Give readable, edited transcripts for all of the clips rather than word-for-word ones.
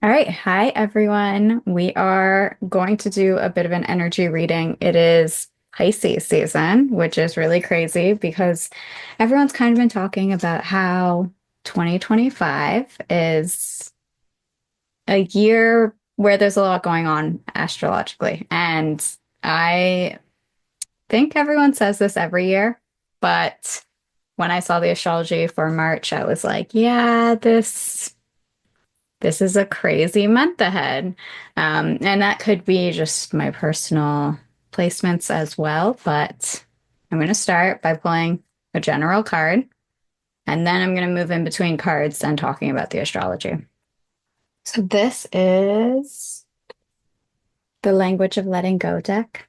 All right. Hi, everyone. We are going to do a bit of an energy reading. It is Pisces season, which is really crazy because everyone's kind of been talking about how 2025 is a year where there's a lot going on astrologically. And I think everyone says this every year, but when I saw the astrology for March, I was like, yeah, this is a crazy month ahead. And that could be just my personal placements as well. But I'm going to start by pulling a general card, and then I'm going to move in between cards and talking about the astrology. So this is the Language of Letting Go deck.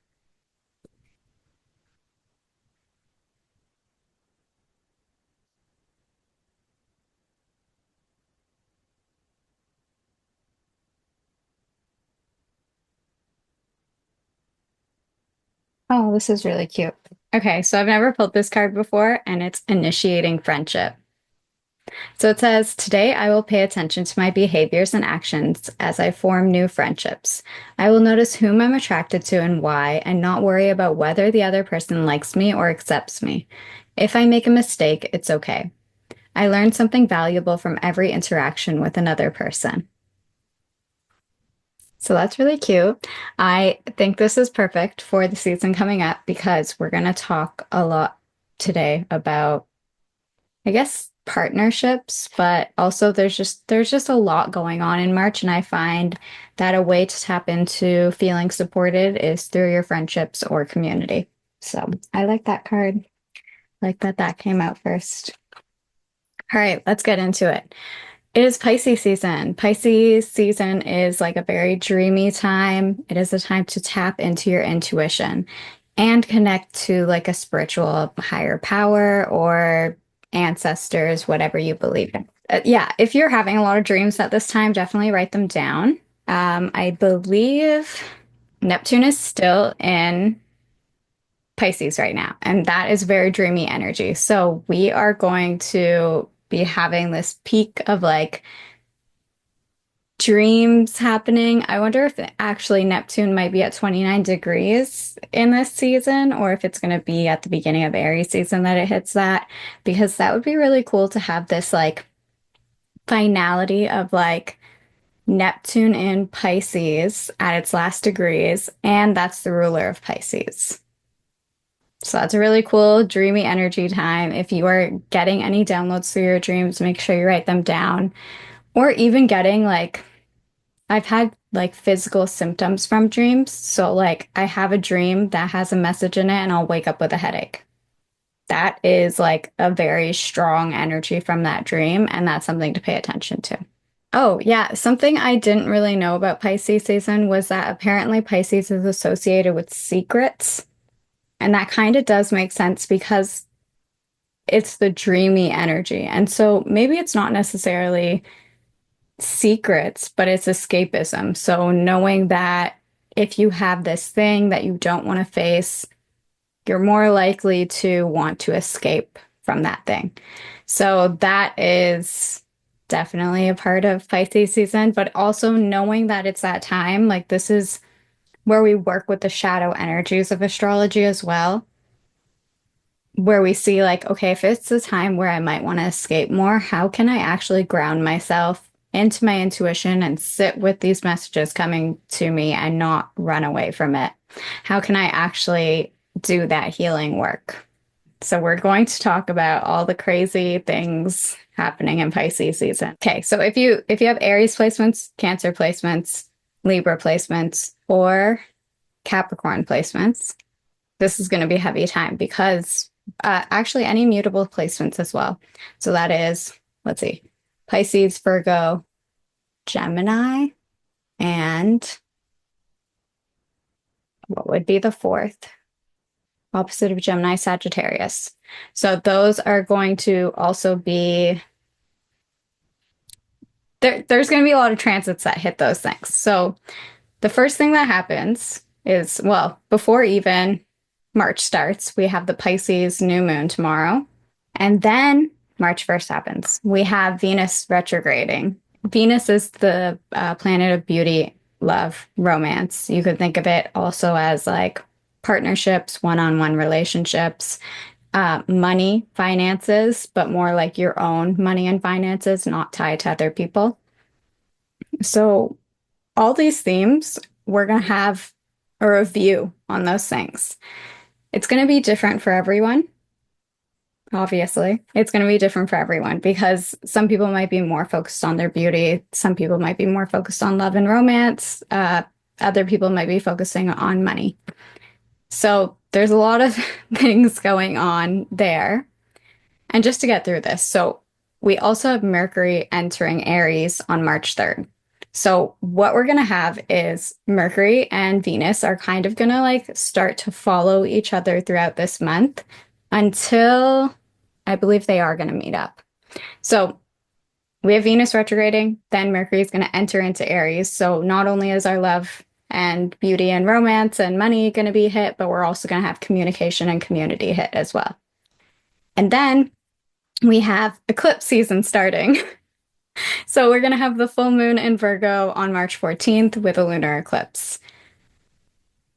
Oh, this is really cute. Okay, so I've never pulled this card before, and it's initiating friendship. So it says, Today I will pay attention to my behaviors and actions as I form new friendships. I will notice whom I'm attracted to and why, and not worry about whether the other person likes me or accepts me. If I make a mistake, it's okay. I learn something valuable from every interaction with another person. So that's really cute. I think this is perfect for the season coming up because we're going to talk a lot today about I guess partnerships, but also there's just a lot going on in March, and I find that a way to tap into feeling supported is through your friendships or community. So I like that card. Like that came out first. All right, let's get into it. It is Pisces season. Pisces season is like a very dreamy time. It is a time to tap into your intuition and connect to like a spiritual higher power or ancestors, whatever you believe in. Yeah, if you're having a lot of dreams at this time, definitely write them down. I believe Neptune is still in Pisces right now, and that is very dreamy energy. So we are going to be having this peak of like dreams happening. I wonder if actually Neptune might be at 29 degrees in this season, or if it's going to be at the beginning of Aries season that it hits that, because that would be really cool to have this like finality of like Neptune in Pisces at its last degrees, and that's the ruler of Pisces. So that's a really cool, dreamy energy time. If you are getting any downloads through your dreams, make sure you write them down. Or even getting like I've had like physical symptoms from dreams. So, like, I have a dream that has a message in it, and I'll wake up with a headache. That is like a very strong energy from that dream, and that's something to pay attention to. Oh, yeah. Something I didn't really know about Pisces season was that apparently Pisces is associated with secrets. And that kind of does make sense because it's the dreamy energy. And so maybe it's not necessarily secrets, but it's escapism. So knowing that if you have this thing that you don't want to face, you're more likely to want to escape from that thing. So that is definitely a part of Pisces season, but also knowing that it's that time, like this is where we work with the shadow energies of astrology as well, where we see like, okay, if it's a time where I might want to escape more, how can I actually ground myself into my intuition and sit with these messages coming to me and not run away from it? How can I actually do that healing work? So we're going to talk about all the crazy things happening in Pisces season. Okay, so if you have Aries placements, Cancer placements, Libra placements, or Capricorn placements, this is going to be a heavy time because actually any mutable placements as well. So that is, let's see, Pisces, Virgo, Gemini, and what would be the fourth? Opposite of Gemini, Sagittarius. So those are going to also be there's going to be a lot of transits that hit those things. So the first thing that happens is, well, before even March starts, we have the Pisces new moon tomorrow. And then March 1st happens. We have Venus retrograding Venus is the planet of beauty, love, romance. You could think of it also as like partnerships, one-on-one relationships, money, finances, but more like your own money and finances, not tied to other people. So, all these themes, we're going to have a review on those things. It's going to be different for everyone. Obviously, it's going to be different for everyone because some people might be more focused on their beauty. Some people might be more focused on love and romance. Other people might be focusing on money. So there's a lot of things going on there. And just to get through this, so we also have Mercury entering Aries on March 3rd. So what we're going to have is Mercury and Venus are kind of going to like start to follow each other throughout this month until I believe they are going to meet up. So we have Venus retrograding, then Mercury is going to enter into Aries. So not only is our love and beauty and romance and money going to be hit, but we're also going to have communication and community hit as well. And then we have eclipse season starting. So we're going to have the full moon in Virgo on March 14th with a lunar eclipse.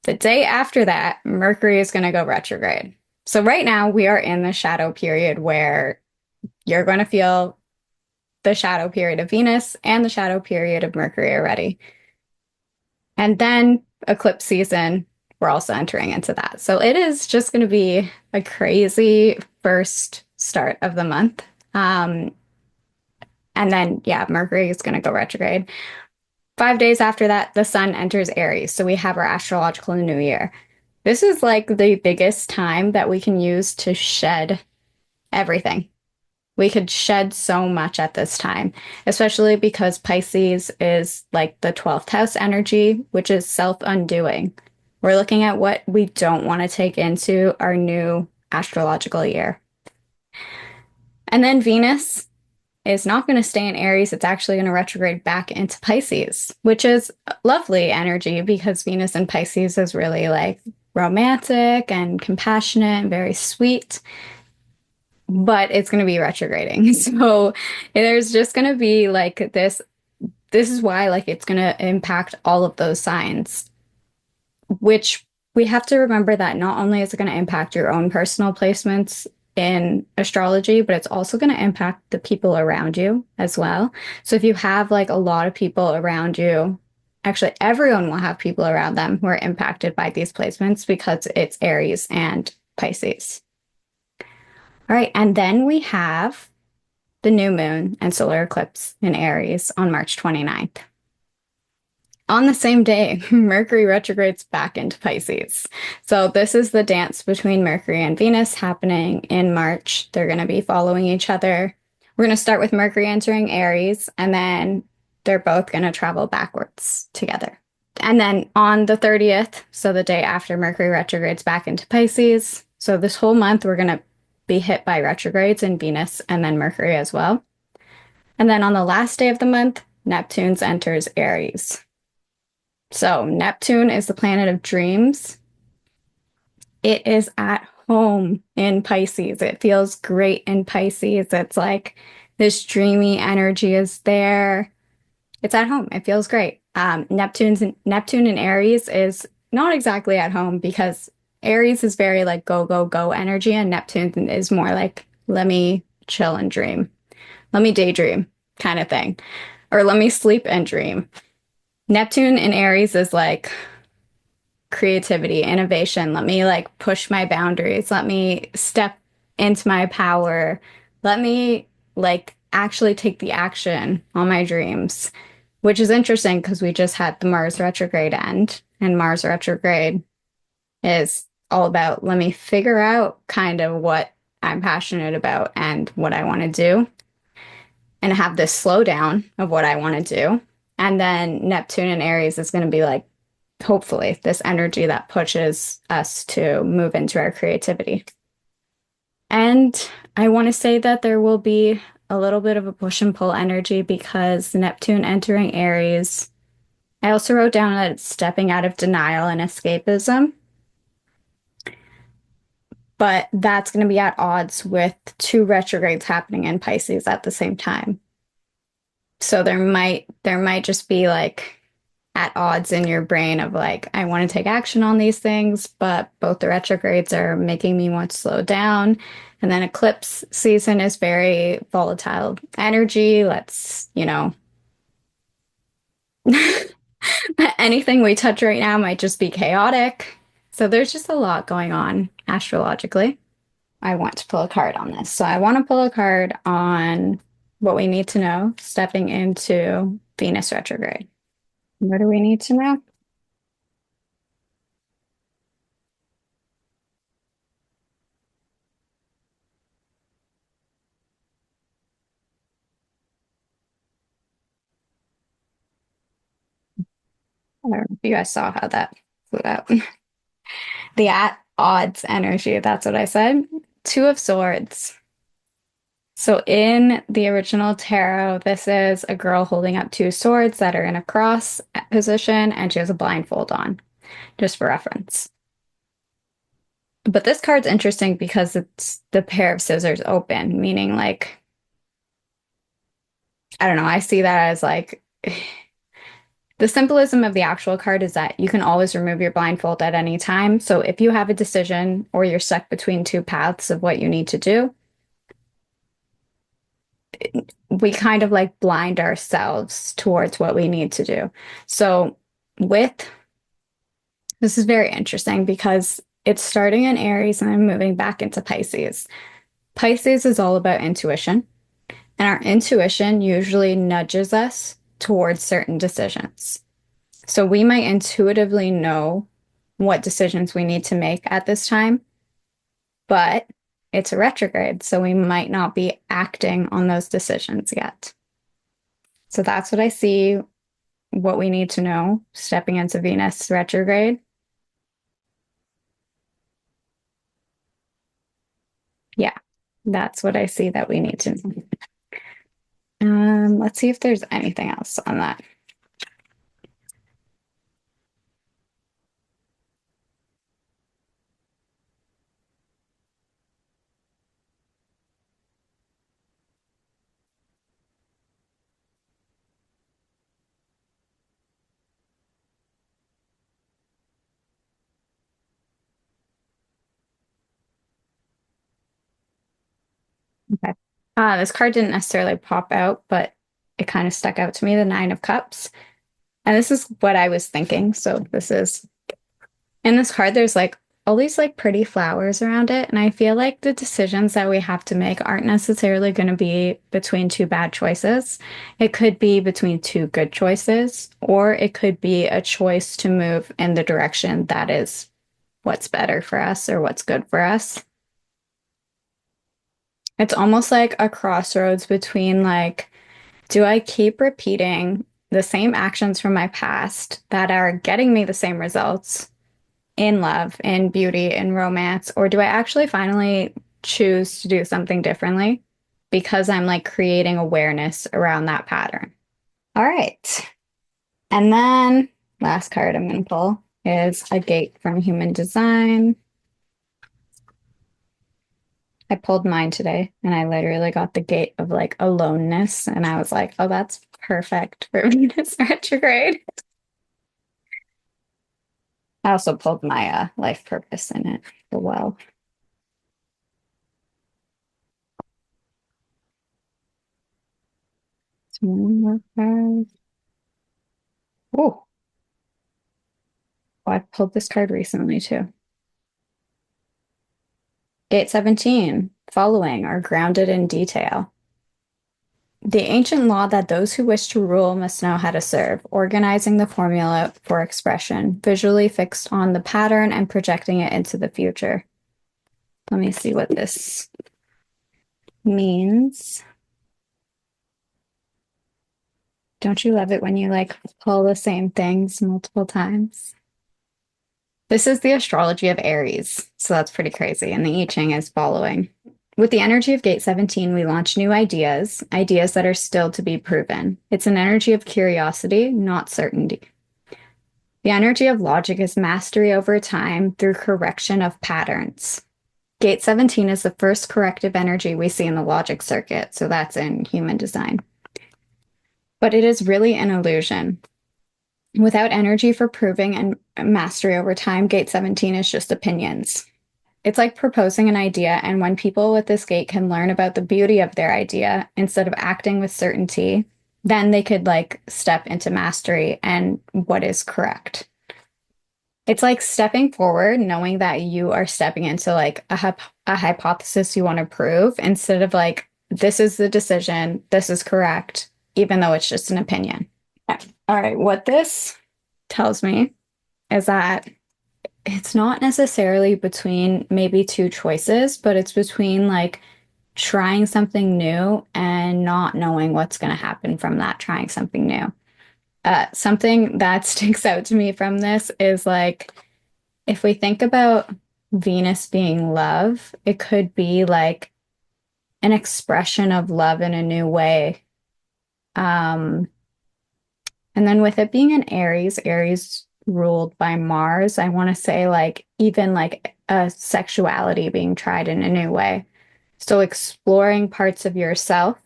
The day after that, Mercury is going to go retrograde. So right now we are in the shadow period where you're going to feel the shadow period of Venus and the shadow period of Mercury already. And then eclipse season, we're also entering into that. So it is just going to be a crazy first start of the month. And then, yeah, Mercury is going to go retrograde. 5 days after that, the sun enters Aries. So we have our astrological new year. This is like the biggest time that we can use to shed everything. We could shed so much at this time, especially because Pisces is like the 12th house energy, which is self-undoing. We're looking at what we don't want to take into our new astrological year. And then Venus is not going to stay in Aries. It's actually going to retrograde back into Pisces, which is lovely energy because Venus in Pisces is really like romantic and compassionate and very sweet. But it's going to be retrograding. So there's just going to be like this. This is why like it's going to impact all of those signs, which we have to remember that not only is it going to impact your own personal placements in astrology, but it's also going to impact the people around you as well. So if you have like a lot of people around you, actually everyone will have people around them who are impacted by these placements because it's Aries and Pisces. All right, and then we have the new moon and solar eclipse in Aries on March 29th. On the same day, Mercury retrogrades back into Pisces. So this is the dance between Mercury and Venus happening in March. They're going to be following each other. We're going to start with Mercury entering Aries, and then they're both going to travel backwards together. And then on the 30th, so the day after Mercury retrogrades back into Pisces, so this whole month we're going to be hit by retrogrades in Venus and then Mercury as well. And then on the last day of the month, Neptune enters Aries. So Neptune is the planet of dreams. It is at home in Pisces. It feels great in Pisces. It's like this dreamy energy is there. It's at home. It feels great. Neptune in Aries is not exactly at home because Aries is very like go, go, go energy, and Neptune is more like let me chill and dream. Let me daydream kind of thing. Or let me sleep and dream. Neptune in Aries is like creativity, innovation. Let me like push my boundaries. Let me step into my power. Let me like actually take the action on my dreams, which is interesting because we just had the Mars retrograde end, and Mars retrograde is all about let me figure out kind of what I'm passionate about and what I want to do and have this slowdown of what I want to do. And then Neptune and Aries is going to be like, hopefully, this energy that pushes us to move into our creativity. And I want to say that there will be a little bit of a push and pull energy because Neptune entering Aries. I also wrote down that it's stepping out of denial and escapism. But that's going to be at odds with two retrogrades happening in Pisces at the same time. So there might just be like at odds in your brain of like, I want to take action on these things, but both the retrogrades are making me want to slow down. And then eclipse season is very volatile energy. Anything we touch right now might just be chaotic. So there's just a lot going on astrologically. I want to pull a card on this. So I want to pull a card on what we need to know stepping into Venus retrograde. What do we need to know? I don't know if you guys saw how that flew out. The at odds energy, that's what I said. Two of Swords. So in the original tarot, this is a girl holding up two swords that are in a cross position, and she has a blindfold on, just for reference. But this card's interesting because it's the pair of scissors open, meaning like, I don't know, I see that as like the symbolism of the actual card is that you can always remove your blindfold at any time. So if you have a decision or you're stuck between two paths of what you need to do, we kind of like blind ourselves towards what we need to do. So with this is very interesting because it's starting in Aries and then moving back into Pisces. Pisces is all about intuition, and our intuition usually nudges us towards certain decisions. So we might intuitively know what decisions we need to make at this time, but it's a retrograde, so we might not be acting on those decisions yet. So that's what I see, what we need to know stepping into Venus retrograde. Yeah, that's what I see that we need to know. Let's see if there's anything else on that. Okay. This card didn't necessarily pop out, but it kind of stuck out to me, the Nine of Cups. And this is what I was thinking. So this is in this card, there's like all these like pretty flowers around it. And I feel like the decisions that we have to make aren't necessarily going to be between two bad choices. It could be between two good choices, or it could be a choice to move in the direction that is what's better for us or what's good for us. It's almost like a crossroads between like, do I keep repeating the same actions from my past that are getting me the same results in love, in beauty, in romance, or do I actually finally choose to do something differently because I'm like creating awareness around that pattern? All right. And then last card I'm going to pull is a gate from human design. I pulled mine today and I literally got the gate of like aloneness. And I was like, oh, that's perfect for Venus retrograde. I also pulled my life purpose in it as well. So one more card. Oh, I pulled this card recently too. Gate 17, following are grounded in detail. The ancient law that those who wish to rule must know how to serve, organizing the formula for expression, visually fixed on the pattern and projecting it into the future. Let me see what this means. Don't you love it when you like pull the same things multiple times? This is the astrology of Aries, so that's pretty crazy. And the I Ching is following. With the energy of Gate 17, we launch new ideas, ideas that are still to be proven. It's an energy of curiosity, not certainty. The energy of logic is mastery over time through correction of patterns. Gate 17 is the first corrective energy we see in the logic circuit, so that's in human design. but it is really an illusion. Without energy for proving and mastery over time, gate 17 is just opinions. It's like proposing an idea, and when people with this gate can learn about the beauty of their idea instead of acting with certainty, then they could like step into mastery and what is correct. It's like stepping forward, knowing that you are stepping into like a hypothesis you want to prove instead of like, this is the decision, this is correct, even though it's just an opinion. Yeah. All right, what this tells me is that it's not necessarily between maybe two choices, but it's between like trying something new and not knowing what's going to happen from that trying something new. Something that sticks out to me from this is like, if we think about Venus being love, it could be like an expression of love in a new way. Um, and then with it being an Aries, Aries ruled by Mars, I want to say like even like a sexuality being tried in a new way. So exploring parts of yourself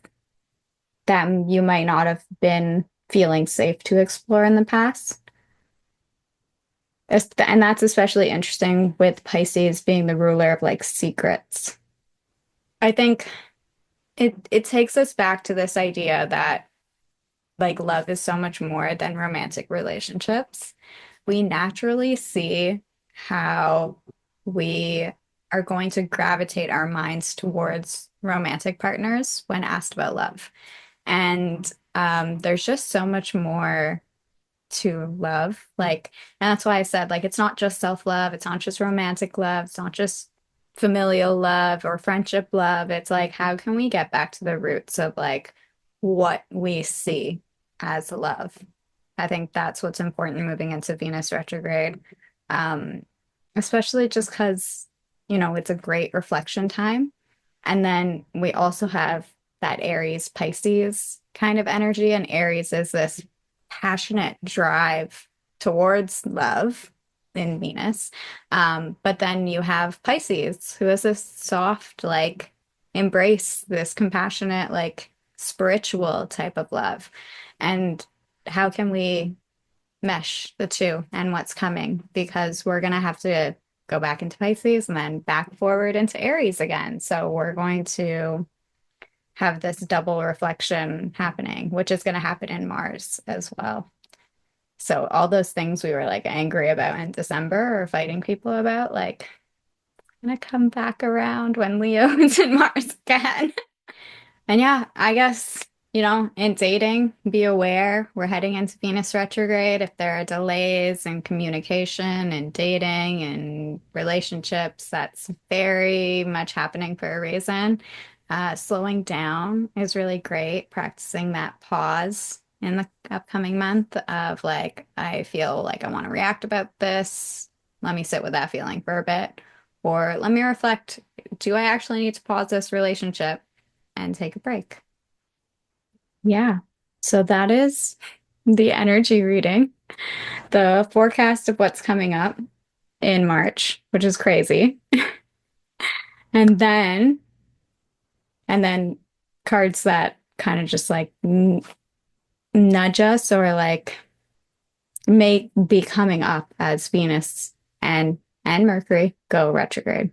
that you might not have been feeling safe to explore in the past. And that's especially interesting with Pisces being the ruler of like secrets. I think it takes us back to this idea that like love is so much more than romantic relationships. We naturally see how we are going to gravitate our minds towards romantic partners when asked about love. And there's just so much more to love. Like, and that's why I said, like, it's not just self-love, it's not just romantic love, it's not just familial love or friendship love. It's like, how can we get back to the roots of like what we see as love? I think that's what's important moving into Venus retrograde. Um, Especially just because, it's a great reflection time. And then we also have that Aries Pisces kind of energy. And Aries is this passionate drive towards love in Venus. But then you have Pisces, who is this soft, like, embrace, this compassionate, like, spiritual type of love. And how can we mesh the two and what's coming? Because we're going to have to go back into Pisces and then back forward into Aries again. So we're going to have this double reflection happening, which is going to happen in Mars as well. So all those things we were like angry about in December or fighting people about, like, gonna come back around when Leo is in Mars again. And yeah, I guess, in dating, be aware we're heading into Venus retrograde. If there are delays in communication and dating and relationships, that's very much happening for a reason. Slowing down is really great. Practicing that pause in the upcoming month of like, I feel like I want to react about this. Let me sit with that feeling for a bit. Or let me reflect, do I actually need to pause this relationship and take a break? Yeah. So that is the energy reading, the forecast of what's coming up in March, which is crazy. And then, and then cards that kind of just like nudge us or like may be coming up as Venus and Mercury go retrograde.